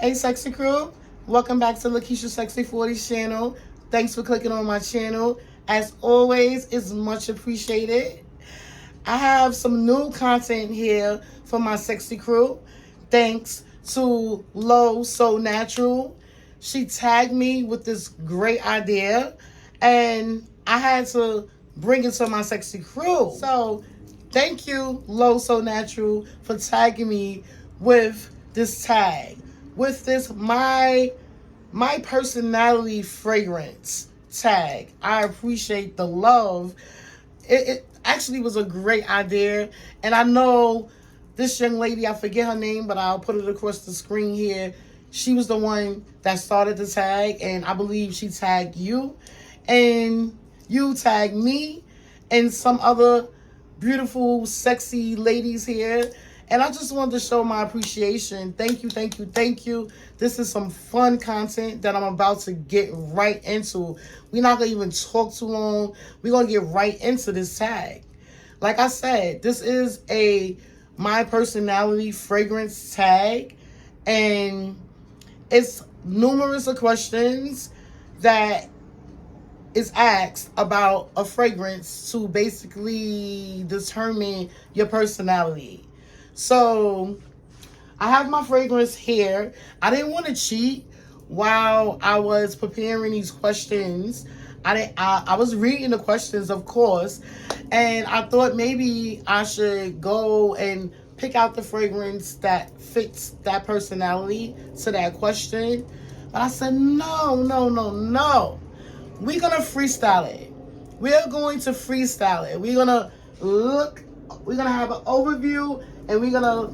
Hey, Sexy Crew. Welcome back to Lakeisha Sexy 40s channel. Thanks for clicking on my channel. As always, it's much appreciated. I have some new content here for my Sexy Crew. Thanks to Lo So Natural. She tagged me with this great idea, and I had to bring it to my Sexy Crew. So, thank you, Lo So Natural, for tagging me with this tag. With this my personality fragrance tag. I appreciate the love. It actually was a great idea, and I know this young lady, I forget her name, but I'll put it across the screen here. She was the one that started the tag, and I believe she tagged you, and you tagged me, and some other beautiful, sexy ladies here. And I just wanted to show my appreciation. Thank you, thank you, thank you. This is some fun content that I'm about to get right into. We're not going to even talk too long. We're going to get right into this tag. Like I said, this is a my personality fragrance tag. And it's numerous of questions that is asked about a fragrance to basically determine your personality. So I have my fragrance here. I didn't want to cheat while I was preparing these questions. I was reading the questions, of course, and I thought maybe I should go and pick out the fragrance that fits that personality to that question. But I said, no. We're going to freestyle it. We're going to freestyle it. We're going to have an overview, and we're going to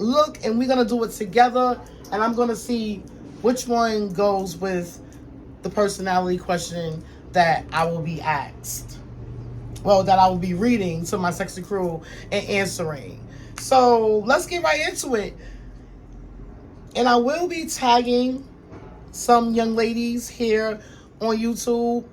look, and we're going to do it together, and I'm going to see which one goes with the personality question that I will be asked. Well, that I will be reading to my Sexy Crew and answering. So let's get right into it. And I will be tagging some young ladies here on YouTube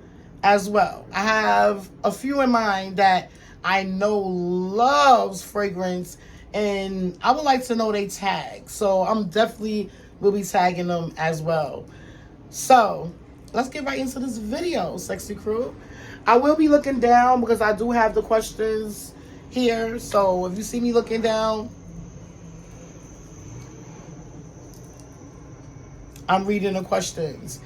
as well. I have a few in mind that I know loves fragrance, and I would like to know they tag. So I'm definitely will be tagging them as well. So let's get right into this video, Sexy Crew. I will be looking down because I do have the questions here. So if you see me looking down, I'm reading the questions.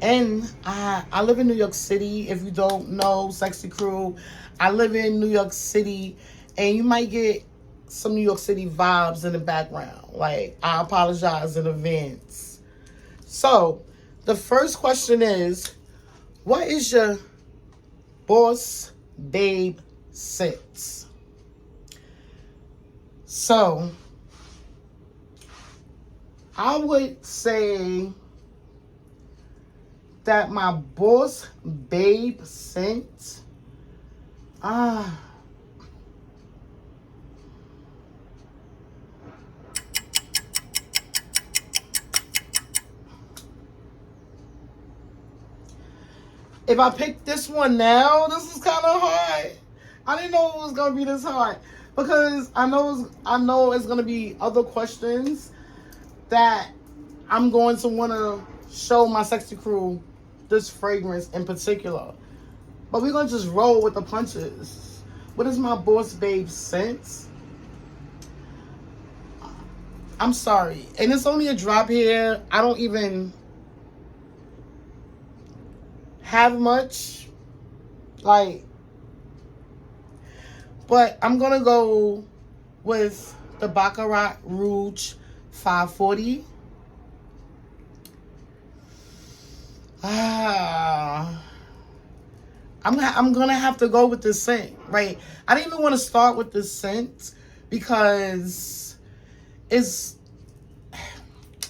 And I live in New York City. If you don't know, Sexy Crew, I live in New York City, and you might get some New York City vibes in the background. Like, I apologize in advance. So, the first question is, what is your boss babe scent? So, I would say that my boss babe scent, if I pick this one now, this is kind of hard. I didn't know it was gonna be this hard because I know it's gonna be other questions that I'm going to want to show my Sexy Crew this fragrance in particular. But we're going to just roll with the punches. What is my boss babe scent? I'm sorry. And it's only a drop here. I don't even have much. But I'm going to go with the Baccarat Rouge 540. I'm gonna have to go with this scent, right? I didn't even want to start with this scent because it's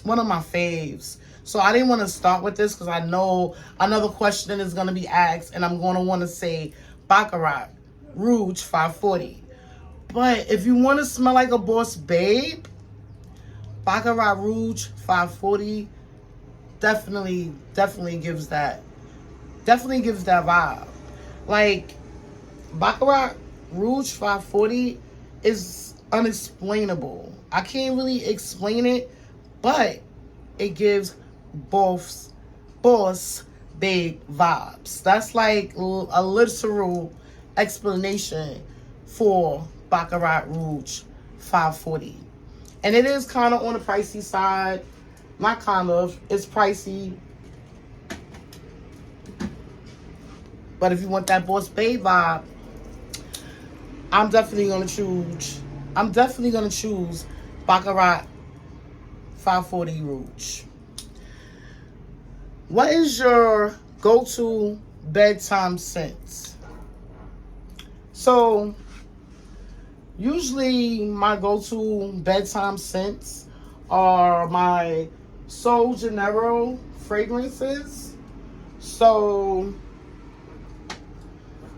one of my faves. So I didn't want to start with this because I know another question is gonna be asked, and I'm gonna want to say Baccarat Rouge 540. But if you want to smell like a boss babe, Baccarat Rouge 540 definitely gives that vibe. Like, Baccarat Rouge 540 is unexplainable. I can't really explain it, but it gives boss babe vibes. That's like a literal explanation for Baccarat Rouge 540. And it is kind of on the pricey side. Not kind of. It's pricey. But if you want that boss babe vibe, I'm definitely going to choose Baccarat 540 Rouge. What is your go-to bedtime scent? So, usually my go-to bedtime scents are my Sol Janeiro fragrances. So,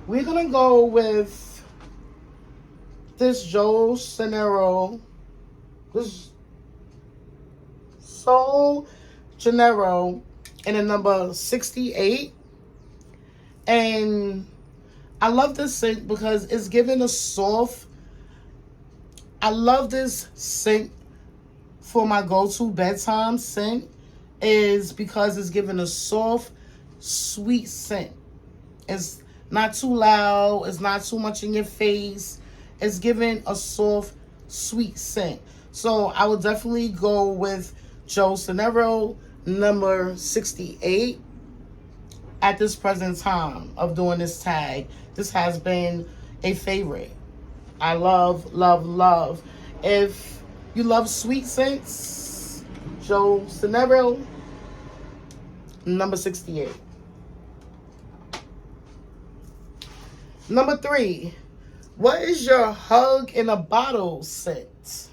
we're going to go with this Sol Janeiro in a number 68. And I love this scent because it's giving a soft. I love this scent for my go-to bedtime scent is because it's giving a soft, sweet scent. It's not too loud. It's not too much in your face. It's giving a soft, sweet scent. So I would definitely go with Sol Janeiro number 68 at this present time of doing this tag. This has been a favorite. I love, love, love. If you love sweet scents, Sol Janeiro number 68. Number 3, what is your hug in a bottle scent?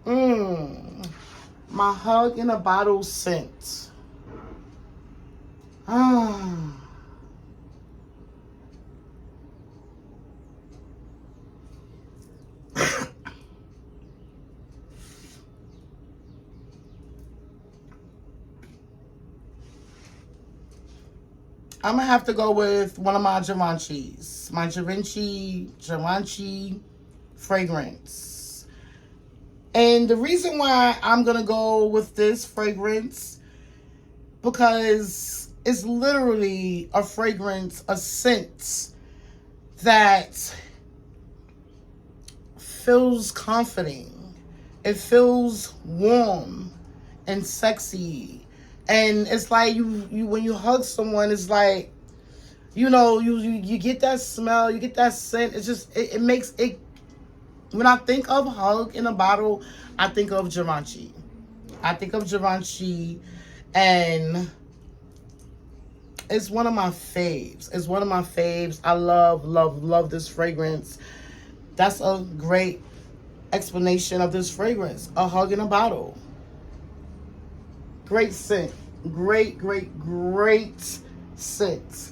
My hug in a bottle scent. I'm going to have to go with one of my Givenchy's. My Givenchy fragrance. And the reason why I'm going to go with this fragrance, because it's literally a fragrance, a scent that feels comforting. It feels warm and sexy. And it's like you when you hug someone, it's like, you know, you get that smell, you get that scent. It's just, it makes it. When I think of hug in a bottle, I think of Givenchy. And it's one of my faves. I love, love, love this fragrance. That's a great explanation of this fragrance. A hug in a bottle. Great scent. Great, great, great scent.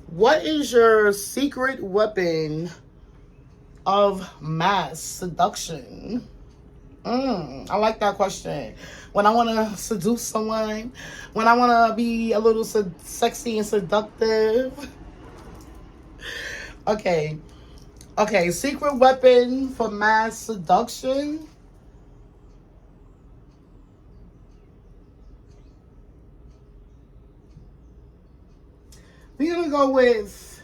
What is your secret weapon of mass seduction? I like that question. When I want to seduce someone, when I want to be a little sexy and seductive. Okay, secret weapon for mass seduction. We're going to go with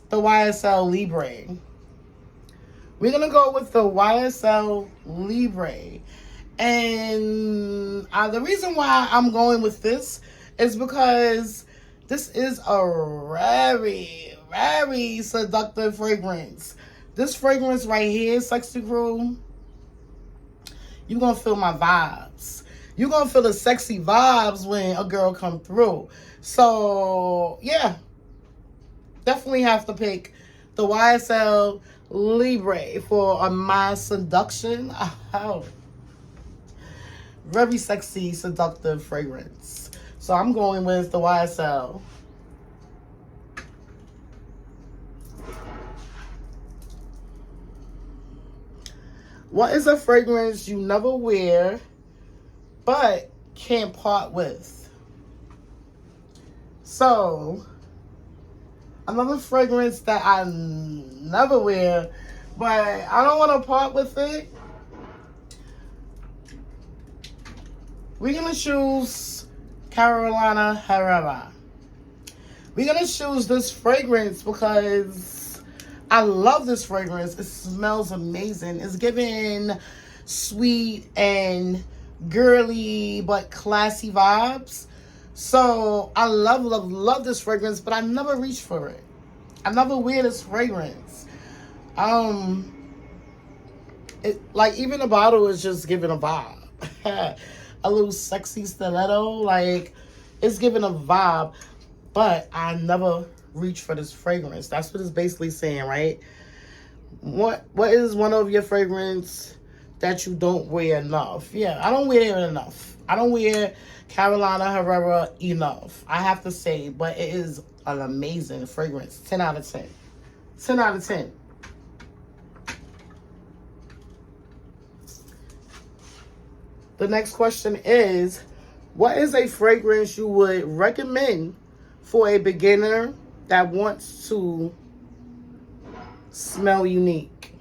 the YSL Libre. We're going to go with the YSL Libre. And the reason why I'm going with this is because this is a very, very seductive fragrance. This fragrance right here, Sexy Crew, you're going to feel my vibes. You're going to feel the sexy vibes when a girl come through. So, yeah. Definitely have to pick the YSL Libre for a mass seduction. Oh. Very sexy, seductive fragrance. So, I'm going with the YSL. What is a fragrance you never wear but can't part with? So, Another fragrance that I never wear, but I don't want to part with it. We're going to choose Carolina Herrera. We're going to choose this fragrance because I love this fragrance. It smells amazing. It's giving sweet and girly but classy vibes. So I love this fragrance, but I never reach for it. I never wear this fragrance. Like even the bottle is just giving a vibe. A little sexy stiletto, like it's giving a vibe, but I never reach for this fragrance. That's what it's basically saying, right? What is one of your fragrance that you don't wear enough? Yeah, I don't wear it enough. I don't wear Carolina Herrera enough, I have to say, but it is an amazing fragrance. 10 out of 10. 10 out of 10. The next question is, what is a fragrance you would recommend for a beginner that wants to smell unique?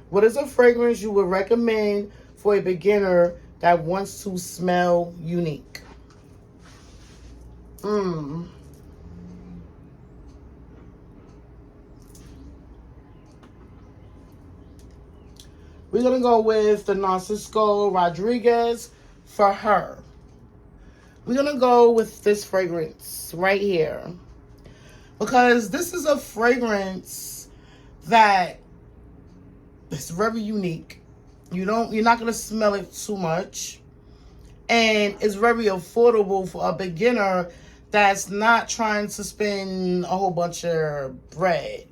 What is a fragrance you would recommend for a beginner that wants to smell unique? We're going to go with the Narciso Rodriguez for her. We're going to go with this fragrance right here, because this is a fragrance that is very unique. You're not going to smell it too much. And it's very affordable for a beginner that's not trying to spend a whole bunch of bread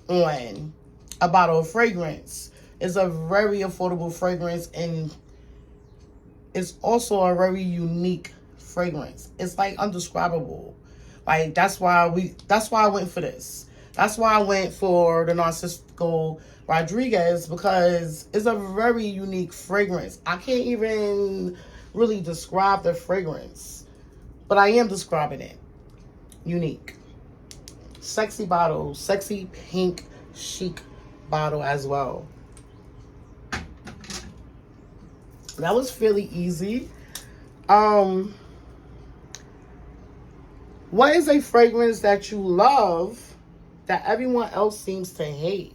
on a bottle of fragrance. It's a very affordable fragrance, and it's also a very unique fragrance. It's like undescribable. Like that's why I went for this. That's why I went for the Narciso Rodriguez, because it's a very unique fragrance. I can't even really describe the fragrance, but I am describing it. Unique. Sexy bottle. Sexy pink chic bottle as well. That was fairly easy. What is a fragrance that you love that everyone else seems to hate?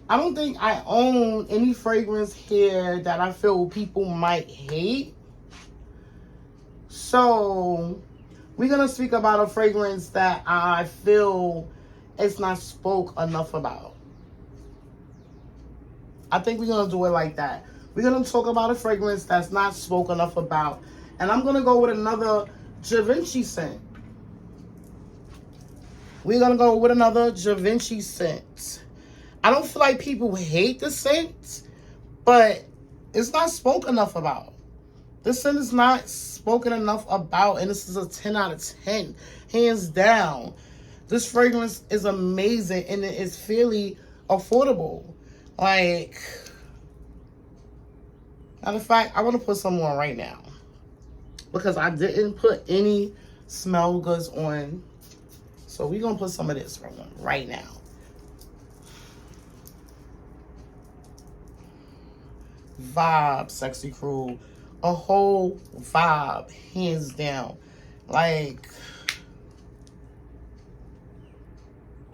I don't think I own any fragrance here that I feel people might hate. So we're going to speak about a fragrance that I feel it's not spoke enough about. I think we're going to do it like that. We're going to talk about a fragrance that's not spoke enough about. And I'm going to go with another Givenchy scent. We're going to go with another Givenchy scent. I don't feel like people hate the scent, but it's not spoken enough about. This scent is not spoken enough about, and this is a 10 out of 10. Hands down. This fragrance is amazing, and it is fairly affordable. Like, matter of fact, I want to put some on right now, because I didn't put any smell goods on. So we're going to put some of this on right now. Vibe, sexy crew. A whole vibe, hands down. Like,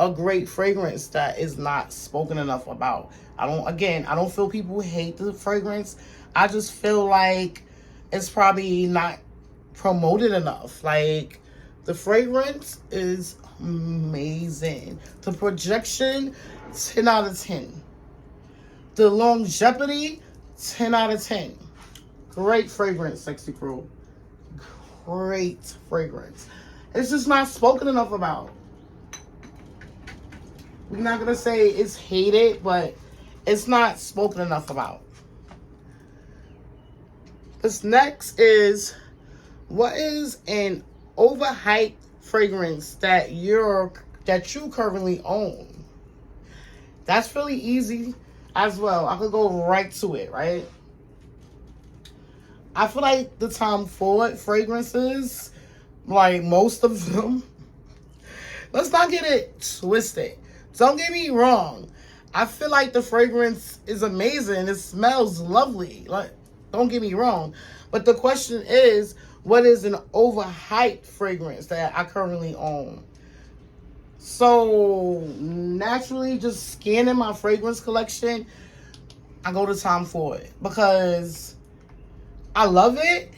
a great fragrance that is not spoken enough about. I don't feel people hate the fragrance. I just feel like it's probably not promoted enough. Like, the fragrance is amazing. The projection, 10 out of 10. The longevity, 10 out of 10. Great fragrance, sexy crew. Great fragrance. It's just not spoken enough about. We're not going to say it's hated, but it's not spoken enough about. This next is, what is an overhyped fragrance that you currently own? That's really easy as well. I could go right to it, right? I feel like the Tom Ford fragrances, like most of them, Let's not get it twisted. Don't get me wrong. I feel like the fragrance is amazing. It smells lovely. Like, don't get me wrong. But the question is, what is an overhyped fragrance that I currently own? So, naturally, just scanning my fragrance collection, I go to Tom Ford because I love it,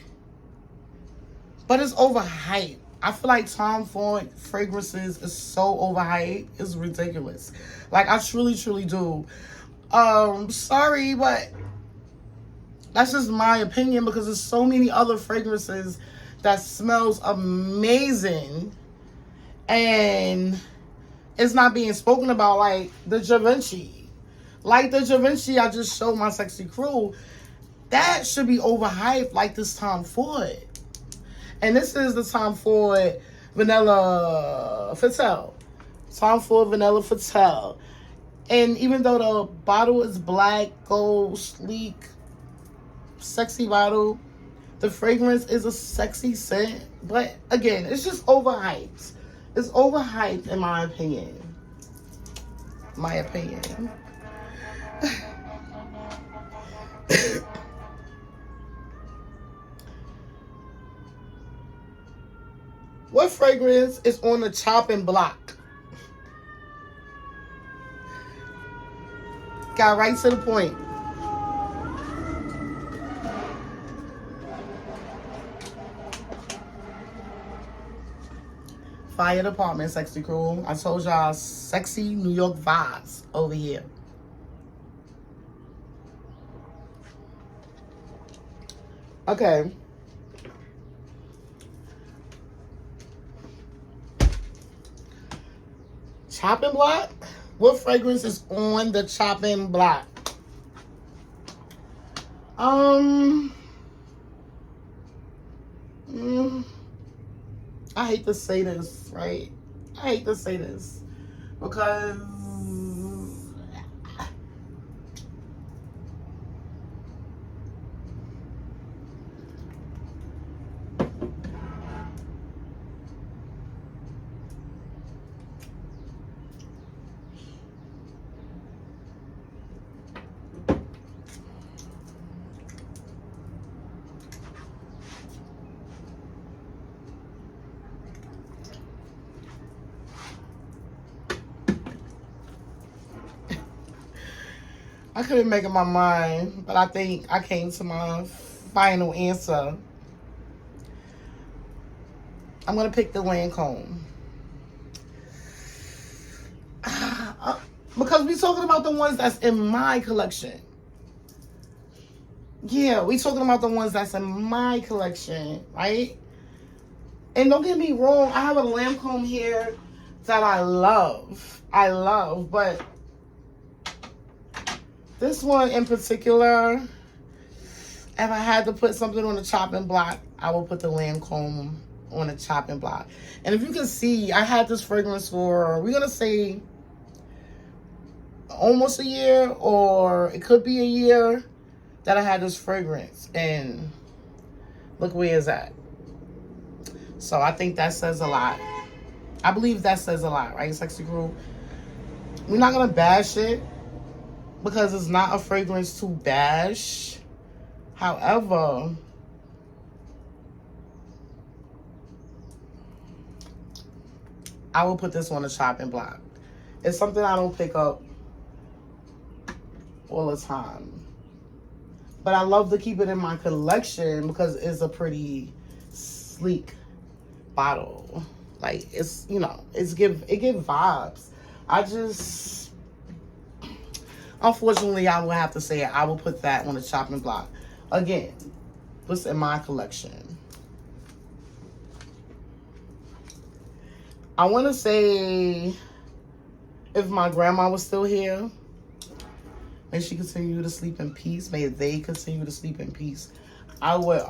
but it's overhyped. I feel like Tom Ford fragrances is so overhyped. It's ridiculous. Like, I truly, truly do. Sorry, but that's just my opinion because there's so many other fragrances that smells amazing and it's not being spoken about, like the Givenchy. Like the Givenchy I just showed my sexy crew. That should be overhyped like this Tom Ford. And this is the Tom Ford Vanilla Fatale. Tom Ford Vanilla Fatale. And even though the bottle is black, gold, sleek, sexy bottle, the fragrance is a sexy scent. But again, it's just overhyped. It's overhyped in my opinion. My opinion. What fragrance is on the chopping block? Got right to the point. Fire department, sexy crew. I told y'all, sexy New York vibes over here. Okay. Chopping block? What fragrance is on the chopping block? I hate to say this, right? I hate to say this because I couldn't make up my mind, but I think I came to my final answer. I'm going to pick the Lancome. Because we're talking about the ones that's in my collection. Yeah, we're talking about the ones that's in my collection, right? And don't get me wrong, I have a Lancome here that I love. But this one in particular, if I had to put something on the chopping block, I will put the Lancome on the chopping block. And if you can see, I had this fragrance for, we're going to say, almost a year, or it could be a year that I had this fragrance. And look where it's at. So I think that says a lot. I believe that says a lot, right, sexy crew? We're not going to bash it, because it's not a fragrance to bash. However, I will put this on the chopping block. It's something I don't pick up all the time. But I love to keep it in my collection because it's a pretty sleek bottle. Like, it's, you know, it give vibes. Unfortunately, I will have to say it. I will put that on the chopping block. Again, what's in my collection? I want to say, if my grandma was still here, may she continue to sleep in peace. May they continue to sleep in peace. I would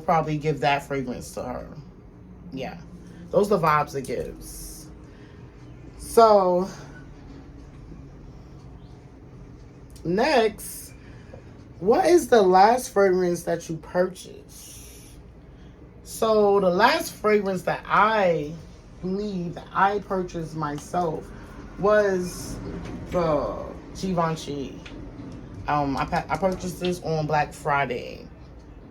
probably give that fragrance to her. Yeah, those are the vibes it gives. So next, what is the last fragrance that you purchased? So the last fragrance that I believe that I purchased myself was the Givenchy. I purchased this on Black Friday.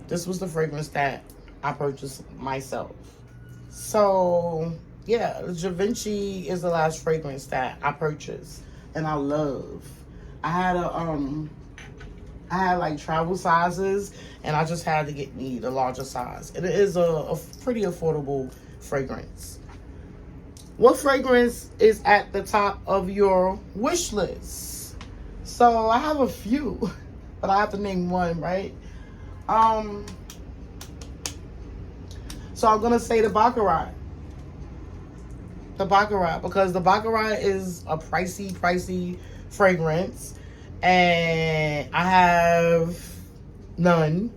This was the fragrance that I purchased myself. So yeah, the Givenchy is the last fragrance that I purchased and I love. I had like travel sizes, and I just had to get me the larger size. It is a pretty affordable fragrance. What fragrance is at the top of your wish list? So I have a few, but I have to name one, right? So I'm gonna say the Baccarat. The Baccarat, because the Baccarat is a pricey fragrance, and I have none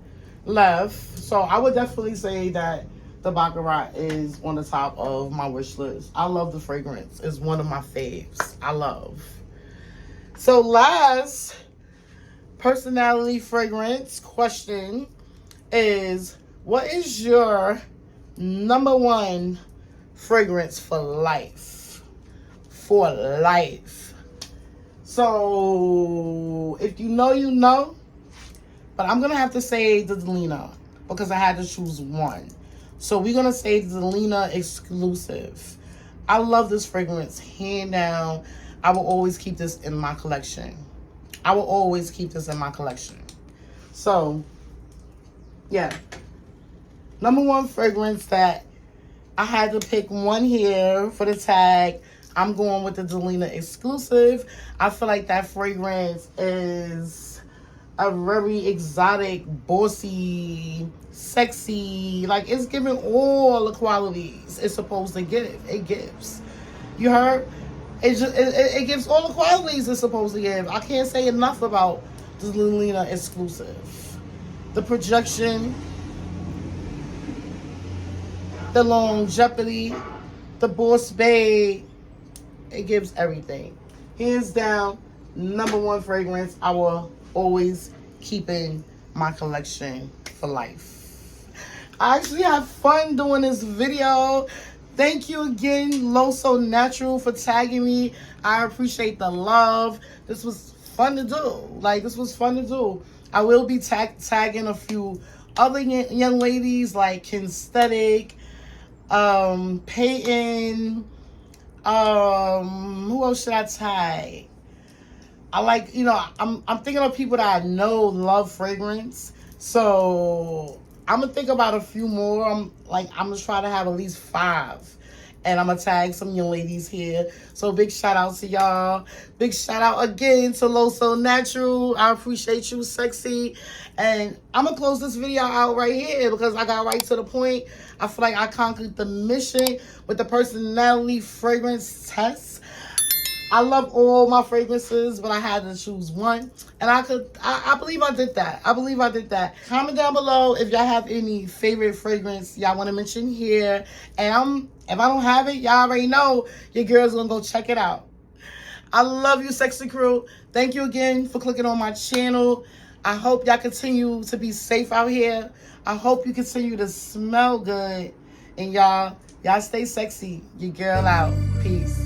left. So I would definitely say that the Baccarat is on the top of my wish list. I love the fragrance. It's one of my faves. I love. So last personality fragrance question is, what is your number one fragrance for life? For life. So if you know, you know. But I'm going to have to say the Delina because I had to choose one. So we're going to say the Delina exclusive. I love this fragrance. Hand down. I will always keep this in my collection. I will always keep this in my collection. So, yeah. Number one fragrance that I had to pick one here for the tag. I'm going with the Delina exclusive. I feel like that fragrance is a very exotic, bossy, sexy. Like, it's giving all the qualities it's supposed to give. It gives. You heard? It gives all the qualities it's supposed to give. I can't say enough about the Delina exclusive. The projection, the longevity, the boss babe. It gives everything. Hands down, number one fragrance I will always keep in my collection for life. I actually have fun doing this video. Thank you again, Lo So Natural, for tagging me. I appreciate the love. This was fun to do. This was fun to do. I will be tagging a few other young ladies like Kinesthetic, Peyton, who else should I tag? I like, I'm thinking of people that I know love fragrance. So I'm gonna think about a few more. I'm gonna try to have at least 5. And I'm gonna tag some young ladies here. So big shout out to y'all. Big shout out again to Lo So Natural. I appreciate you, sexy. And I'm gonna close this video out right here because I got right to the point. I feel like I conquered the mission with the personality fragrance test. I love all my fragrances, but I had to choose one. And I believe I did that. I believe I did that. Comment down below if y'all have any favorite fragrance y'all want to mention here. And if I don't have it, y'all already know your girl's going to go check it out. I love you, sexy crew. Thank you again for clicking on my channel. I hope y'all continue to be safe out here. I hope you continue to smell good. And y'all stay sexy. Your girl out. Peace.